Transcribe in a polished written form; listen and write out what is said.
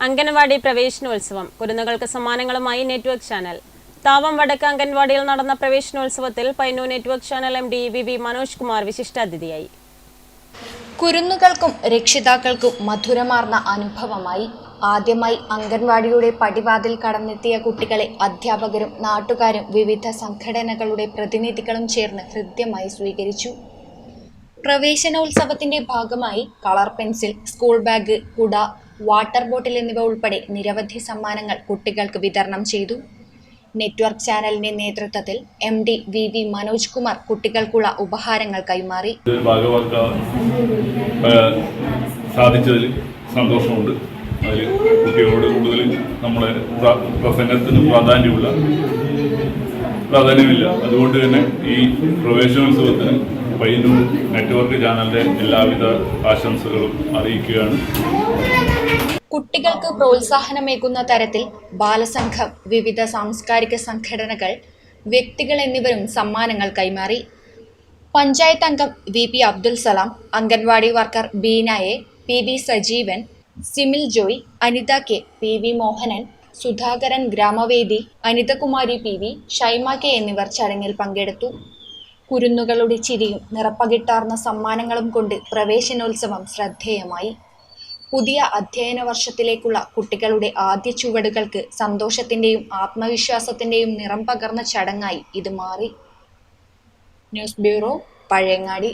അംഗൻവാടി പ്രവേശനോത്സവം കുരുന്നുകൾക്ക് സമ്മാനങ്ങളുമായി നെറ്റ്വർക്ക് ചാനൽ. താവം വടക്ക് അംഗൻവാടിയിൽ നടന്ന പ്രവേശനോത്സവത്തിൽ Payyanur network channel MD VV Manoj Kumar വിശിഷ്ടാതിഥിയായി. കുരുന്നുകൾക്കും രക്ഷിതാക്കൾക്കും മധുരമാർന്ന അനുഭവമായി. ആദ്യമായി അംഗൻവാടിയുടെ പടിവാതിൽ കടന്നെത്തിയ കുട്ടികളെ അധ്യാപകരും നാട്ടുകാരും വിവിധ സംഘടനകളുടെ പ്രതിനിധികളും ചേർന്ന് ഹൃദ്യമായി സ്വീകരിച്ചു. പ്രവേശനോത്സവത്തിന്റെ ഭാഗമായി കളർ പെൻസിൽ, സ്കൂൾ ബാഗ്, കുട, വാട്ടർ ബോട്ടിൽ എന്നിവ ഉൾപ്പെടെ നിരവധി സമ്മാനങ്ങൾ കുട്ടികൾക്ക് വിതരണം ചെയ്തു. നെറ്റ്വർക്ക് ചാനലിന്റെ നേതൃത്വത്തിൽ MD VV മനോജ് കുമാർ കുട്ടികൾക്കുള്ള ഉപഹാരങ്ങൾ കൈമാറി. സാധിച്ചതിൽ സന്തോഷമുണ്ട്. അതിൽ കുട്ടികളോട് കൂടുതൽ നമ്മുടെ പ്രസംഗത്തിന് പ്രാധാന്യമില്ല. അതുകൊണ്ട് തന്നെ ഈ പ്രവേശനോത്സവത്തിന് പയ്യന്നൂർ നെറ്റ്വർക്ക് ചാനലിന്റെ എല്ലാവിധ ആശംസകളും അറിയിക്കുകയാണ്. കുട്ടികൾക്ക് പ്രോത്സാഹനമേകുന്ന തരത്തിൽ ബാലസംഘം, വിവിധ സാംസ്കാരിക സംഘടനകൾ, വ്യക്തികൾ എന്നിവരും സമ്മാനങ്ങൾ കൈമാറി. പഞ്ചായത്ത് അംഗം VP Abdul Salam, anganwadi worker Beena A, PV Sajeevan, Simil Joy, Anitha K, PV Mohanan, Sudhakaran ഗ്രാമവേദി, അനിതകുമാരി PV, ഷൈമ K എന്നിവർ ചടങ്ങിൽ പങ്കെടുത്തു. കുരുന്നുകളുടെ ചിരിയും നിറപ്പകിട്ടാർന്ന സമ്മാനങ്ങളും കൊണ്ട് പ്രവേശനോത്സവം ശ്രദ്ധേയമായി. പുതിയ അധ്യയന വർഷത്തിലേക്കുള്ള കുട്ടികളുടെ ആദ്യ ചുവടുകൾക്ക് സന്തോഷത്തിന്റെയും ആത്മവിശ്വാസത്തിന്റെയും നിറം പകർന്ന ചടങ്ങായി ഇത് മാറി. News bureau, Pazhayangadi.